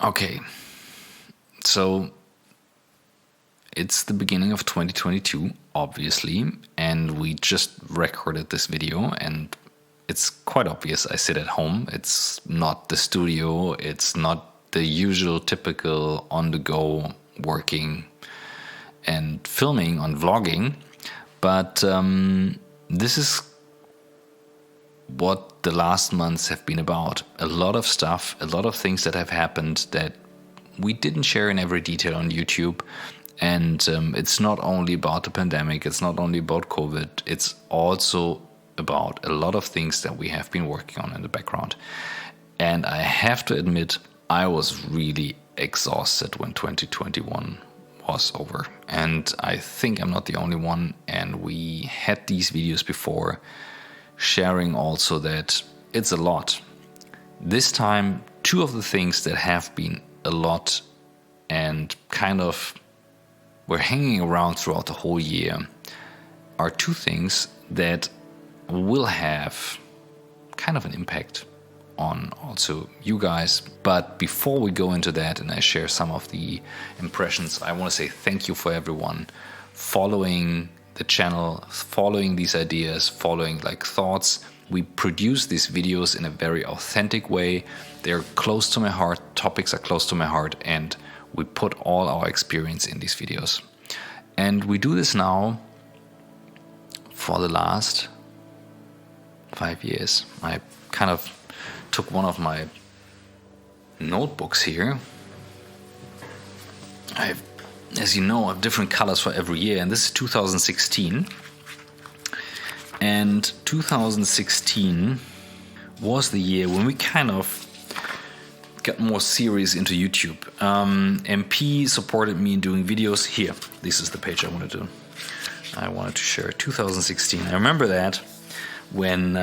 Okay, so it's the beginning of 2022, obviously, and we just recorded this video, and it's quite obvious I sit at home. It's not the studio, it's not the usual typical on-the-go working and filming on vlogging, but this is what the last months have been about. A lot of stuff, a lot of things that have happened that we didn't share in every detail on YouTube. And it's not only about the pandemic, it's not only about COVID, it's also about a lot of things that we have been working on in the background. And I have to admit, I was really exhausted when 2021 was over. And I think I'm not the only one. And we had these videos before, sharing also that it's a lot. This time, two of the things that have been a lot and kind of were hanging around throughout the whole year are two things that will have kind of an impact on also you guys. But before we go into that and I share some of the impressions, I want to say thank you for everyone following the channel, following these ideas, following like thoughts. We produce these videos in a very authentic way. They're close to my heart, topics are close to my heart, and we put all our experience in these videos. And we do this now for the last 5 years. I kind of took one of my notebooks here. As you know, I have different colors for every year, and this is 2016. And 2016 was the year when we kind of got more serious into YouTube. MP supported me in doing videos. Here, this is the page I wanted to share. 2016. I remember that when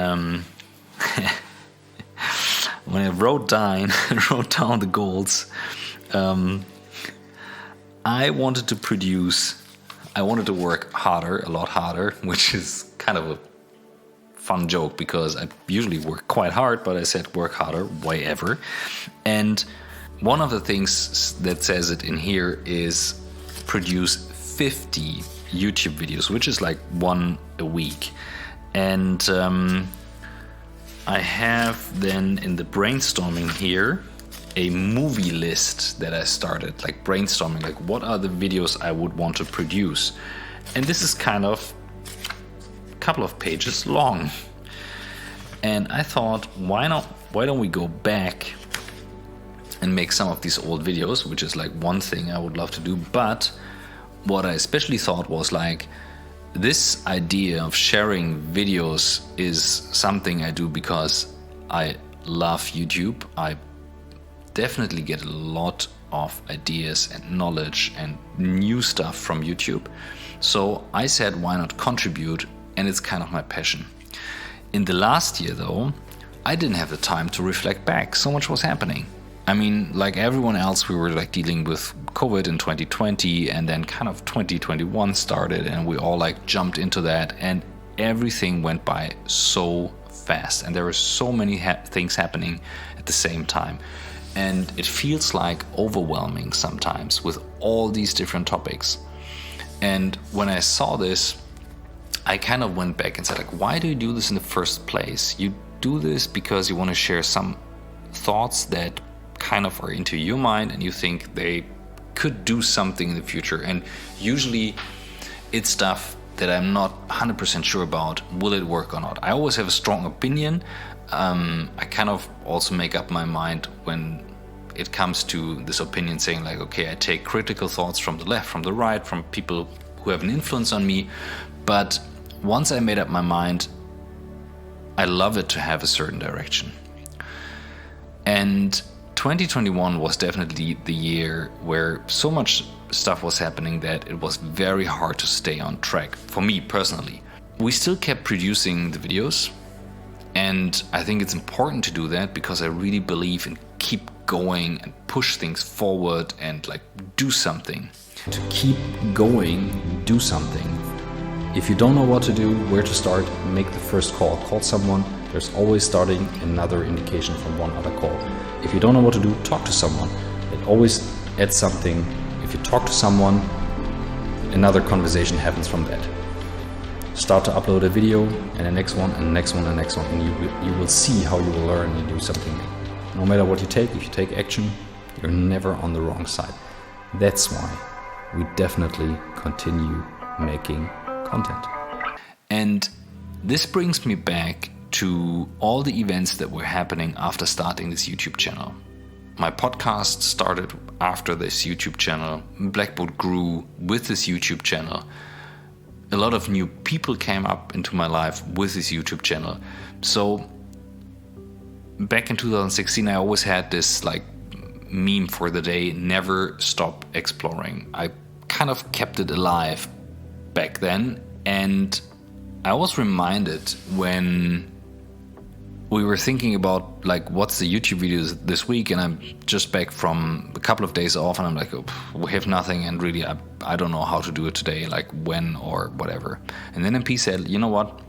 when I wrote down the goals. I wanted to work harder, a lot harder, which is kind of a fun joke because I usually work quite hard, but I said work harder, why ever. And one of the things that says it in here is produce 50 YouTube videos, which is like one a week. And I have then in the brainstorming here a movie list that I started, like brainstorming, like what are the videos I would want to produce. And this is kind of a couple of pages long. And I thought, why don't we go back and make some of these old videos, which is like one thing I would love to do. But what I especially thought was like, this idea of sharing videos is something I do because I love YouTube. I definitely get a lot of ideas and knowledge and new stuff from YouTube. So I said, why not contribute? And it's kind of my passion. In the last year though, I didn't have the time to reflect back. So much was happening. I mean, like everyone else, we were like dealing with COVID in 2020, and then kind of 2021 started and we all like jumped into that, and everything went by so fast and there were so many things happening at the same time. And it feels like overwhelming sometimes with all these different topics. And when I saw this, I kind of went back and said, like, why do you do this in the first place? You do this because you want to share some thoughts that kind of are into your mind and you think they could do something in the future. And usually it's stuff that I'm not 100% sure about. Will it work or not? I always have a strong opinion. I kind of also make up my mind when it comes to this opinion, saying like, okay, I take critical thoughts from the left, from the right, from people who have an influence on me. But once I made up my mind, I love it to have a certain direction. And 2021 was definitely the year where so much stuff was happening that it was very hard to stay on track for me personally. We still kept producing the videos, and I think it's important to do that because I really believe in keep going and push things forward and like do something. To keep going, do something. If you don't know what to do, where to start, make the first call. Call someone. There's always starting another indication from one other call. If you don't know what to do, talk to someone. It always adds something. If you talk to someone, another conversation happens from that. Start to upload a video, and the next one, and the next one, and the next one, and you will see how you will learn and do something new. No matter what you take, if you take action, you're never on the wrong side. That's why we definitely continue making content. And this brings me back to all the events that were happening after starting this YouTube channel. My podcast started after this YouTube channel. Blackboard grew with this YouTube channel. A lot of new people came up into my life with this YouTube channel. So back in 2016, I always had this like meme for the day, never stop exploring. I kind of kept it alive back then. And I was reminded when we were thinking about like what's the YouTube videos this week, and I'm just back from a couple of days off, and I'm like, oh, we have nothing, and really I don't know how to do it today, like when or whatever. And then MP said, you know what,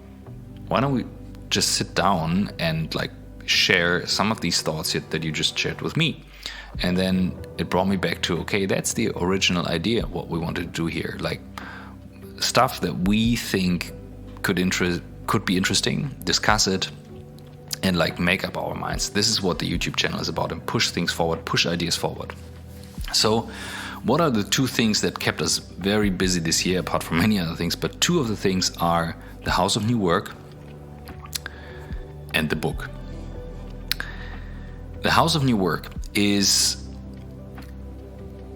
why don't we just sit down and like share some of these thoughts that you just shared with me. And then it brought me back to, okay, that's the original idea, what we wanted to do here, like stuff that we think could be interesting, discuss it, and like make up our minds. This is what the YouTube channel is about, and push things forward, push ideas forward. So what are the two things that kept us very busy this year, apart from many other things? But two of the things are the House of New Work and the book. The House of New Work is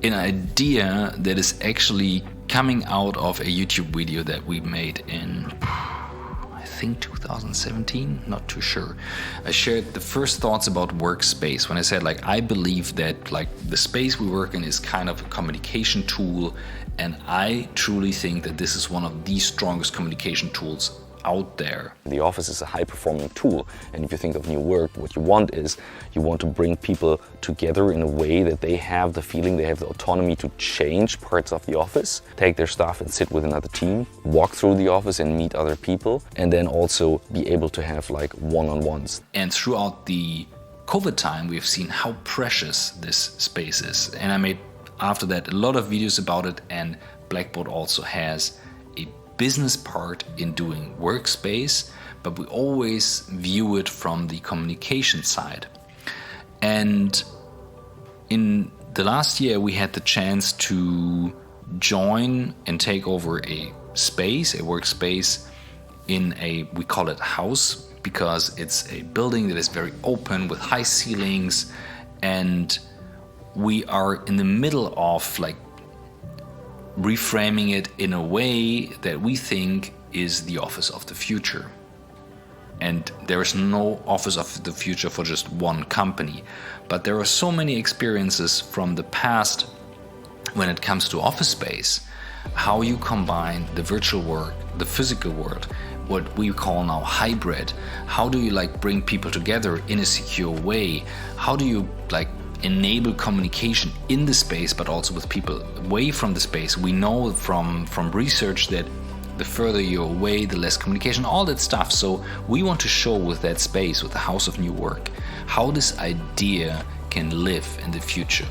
an idea that is actually coming out of a YouTube video that we made in, I think 2017, not too sure. I shared the first thoughts about workspace when I said like I believe that like the space we work in is kind of a communication tool, and I truly think that this is one of the strongest communication tools out there. The office is a high-performing tool, and if you think of new work, what you want to bring people together in a way that they have the feeling they have the autonomy to change parts of the office, take their stuff and sit with another team, walk through the office and meet other people, and then also be able to have like one-on-ones. And throughout the COVID time, we've seen how precious this space is. And I made after that a lot of videos about it, and Blackboard also has a business part in doing workspace, but we always view it from the communication side. And in the last year, we had the chance to join and take over a space, a workspace in we call it house, because it's a building that is very open with high ceilings, and we are in the middle of like reframing it in a way that we think is the office of the future. And there is no office of the future for just one company, but there are so many experiences from the past when it comes to office space, how you combine the virtual work, the physical world, what we call now hybrid. How do you like bring people together in a secure way? How do you like enable communication in the space, but also with people away from the space? We know from research that the further you're away, the less communication, all that stuff. So we want to show with that space, with the House of New Work, how this idea can live in the future.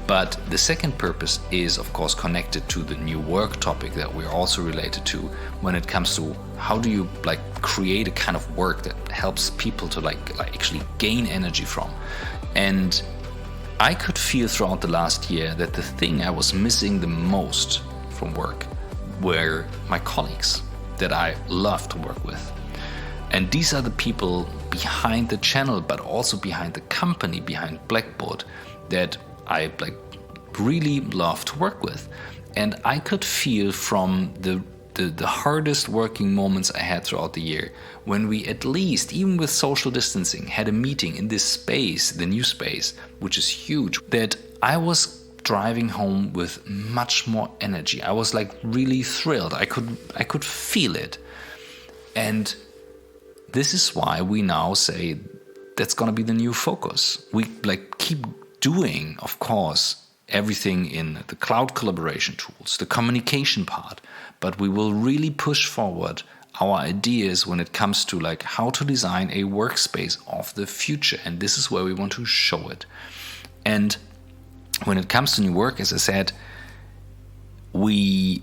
But the second purpose is, of course, connected to the new work topic that we're also related to when it comes to how do you like create a kind of work that helps people to like actually gain energy from. And I could feel throughout the last year that the thing I was missing the most from work were my colleagues that I love to work with. And these are the people behind the channel, but also behind the company, behind Blackboard, that I like really love to work with. And I could feel from the hardest working moments I had throughout the year, when we at least, even with social distancing, had a meeting in this space, the new space, which is huge, that I was driving home with much more energy. I was like really thrilled. I could feel it. And this is why we now say that's gonna be the new focus. We like keep doing, of course, everything in the cloud collaboration tools, the communication part, but we will really push forward our ideas when it comes to like how to design a workspace of the future. And this is where we want to show it. And when it comes to new work, as I said, we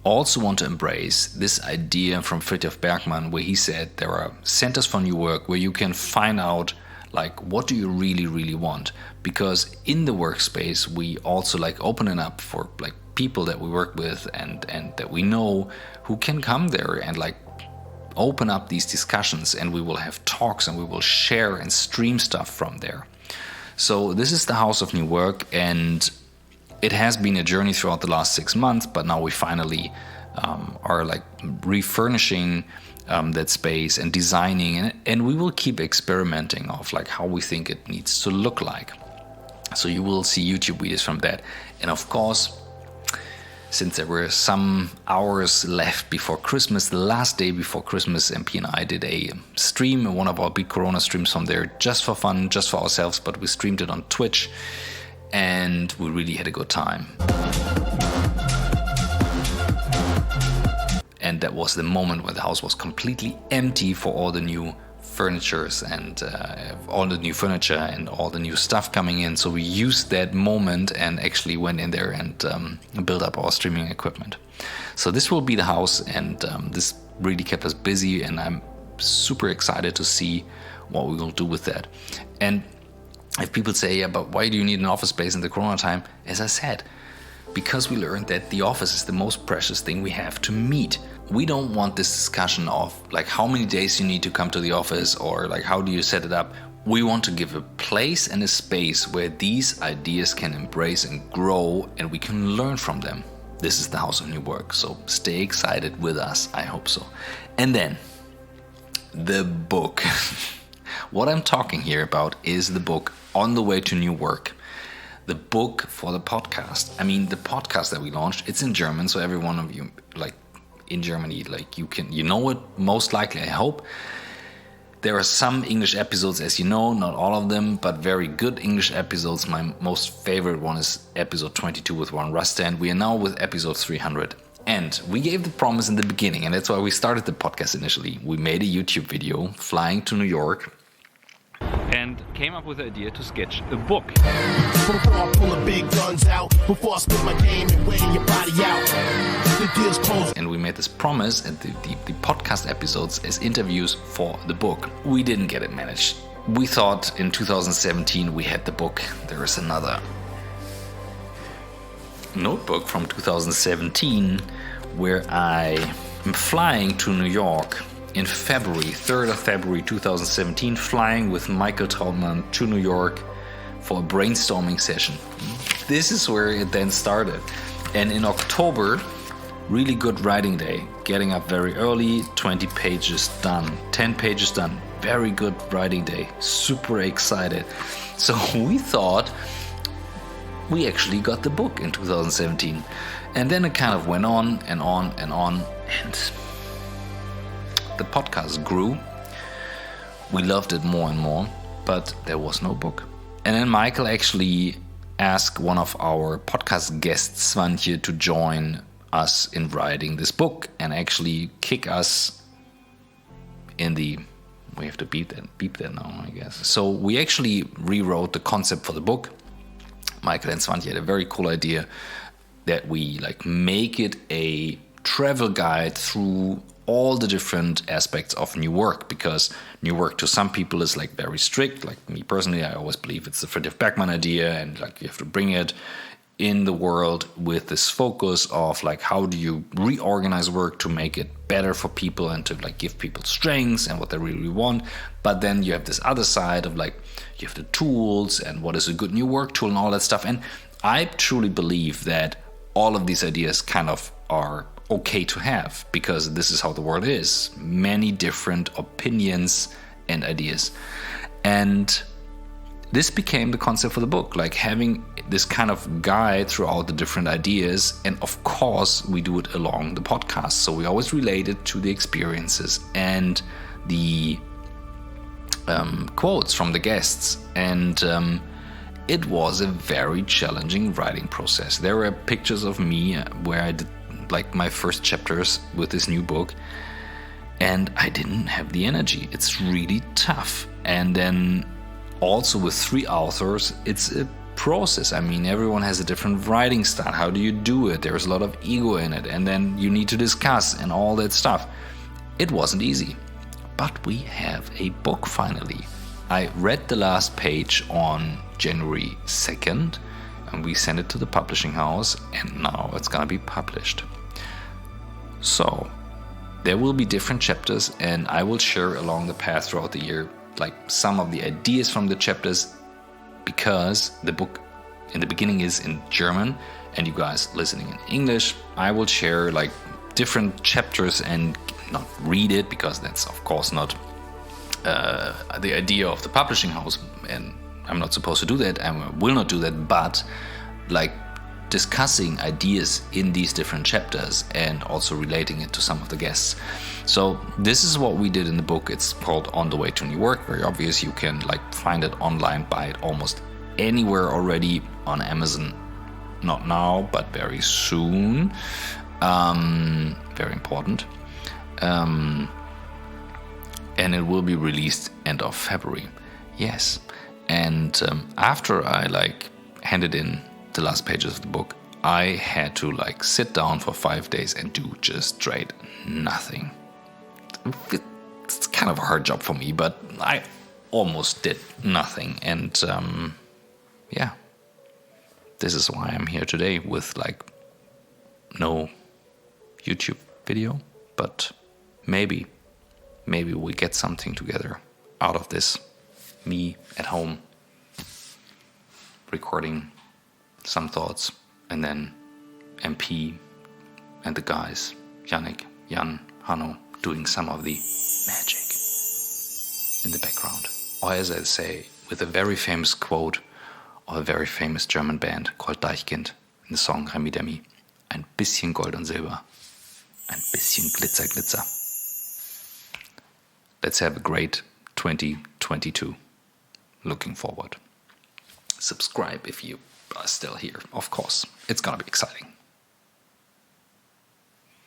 also want to embrace this idea from Friedrich Bergmann, where he said there are centers for new work where you can find out like what do you really, really want. Because in the workspace, we also like open it up for like people that we work with and that we know who can come there and like open up these discussions, and we will have talks and we will share and stream stuff from there. So this is the House of New Work, and it has been a journey throughout the last 6 months, but now we finally are like refurnishing that space and designing, and we will keep experimenting of like how we think it needs to look like. So you will see YouTube videos from that. And of course, since there were some hours left before Christmas, the last day before Christmas, MP and I did a stream, one of our big Corona streams from there, just for fun, just for ourselves, but we streamed it on Twitch, and we really had a good time. And that was the moment when the house was completely empty for all the new furnitures and all the new furniture and all the new stuff coming in. So we used that moment and actually went in there and built up our streaming equipment. So this will be the house, and this really kept us busy, and I'm super excited to see what we will do with that. And if people say, yeah, but why do you need an office space in the Corona time? As I said, because we learned that the office is the most precious thing we have to meet. We don't want this discussion of like how many days you need to come to the office or like how do you set it up. We want to give a place and a space where these ideas can embrace and grow, and we can learn from them. This is the House of New Work, so stay excited with us. I hope so. And then the book. What I'm talking here about is the book On the Way to New Work. The book for the podcast. I mean, the podcast that we launched, it's in German, so every one of you, like in Germany, like you know it most likely, I hope. There are some English episodes, as you know, not all of them, but very good English episodes. My most favorite one is episode 22 with Warren Rustand. We are now with episode 300. And we gave the promise in the beginning, and that's why we started the podcast initially. We made a YouTube video flying to New York and came up with the idea to sketch a book. Before I pull the big guns out, before I spit my game and wear your body out, the deal's closed. And we made this promise and the podcast episodes as interviews for the book. We didn't get it managed. We thought in 2017 we had the book. There is another notebook from 2017 where I am flying to New York in February, 3rd of February 2017, flying with Michael Trautmann to New York for a brainstorming session. This is where it then started. And in October, really good writing day, getting up very early, 20 pages done, 10 pages done, very good writing day, super excited. So we thought we actually got the book in 2017. And then it kind of went on and on and on, and the podcast grew. We loved it more and more, but there was no book. And then Michael actually asked one of our podcast guests, Svantje, to join us in writing this book and actually kick us in the... We have to beep that now, I guess. So we actually rewrote the concept for the book. Michael and Svantje had a very cool idea that we like make it a travel guide through all the different aspects of new work, because new work to some people is like very strict. Like me personally, I always believe it's the Friedrich Bergmann idea, and like you have to bring it in the world with this focus of like how do you reorganize work to make it better for people and to like give people strengths and what they really want. But then you have this other side of like you have the tools and what is a good new work tool and all that stuff. And I truly believe that all of these ideas kind of are okay to have, because this is how the world is. Many different opinions and ideas. And this became the concept for the book, like having this kind of guide throughout the different ideas. And of course, we do it along the podcast. So we always relate it to the experiences and the quotes from the guests. And it was a very challenging writing process. There were pictures of me where I did like my first chapters with this new book, and I didn't have the energy. It's really tough. And then also with 3 authors, it's a process. I mean, everyone has a different writing style. How do you do it? There's a lot of ego in it, and then you need to discuss and all that stuff. It wasn't easy, but we have a book finally. I read the last page on January 2nd, and we sent it to the publishing house, and now it's gonna be published. So there will be different chapters, and I will share along the path throughout the year like some of the ideas from the chapters, because the book in the beginning is in German and you guys listening in English. I will share like different chapters and not read it, because that's of course not the idea of the publishing house, and I'm not supposed to do that, and I will not do that, but like discussing ideas in these different chapters and also relating it to some of the guests. So this is what we did in the book. It's called On the Way to New Work. Very obvious. You can like find it online, buy it almost anywhere already on Amazon. Not now, but very soon. Very important. And it will be released end of February. Yes. And after I like handed in the last pages of the book, I had to like sit down for 5 days and do just straight nothing. It's kind of a hard job for me, but I almost did nothing. And yeah, this is why I'm here today with like no YouTube video, but maybe we get something together out of this. Me at home recording some thoughts, and then MP and the guys, Yannick, Jan, Hanno, doing some of the magic in the background. Or as I say, with a very famous quote of a very famous German band called Deichkind in the song Remi Demi: ein bisschen Gold und Silber, ein bisschen Glitzer, Glitzer. Let's have a great 2022. Looking forward. Subscribe if you are still here, of course. It's gonna be exciting.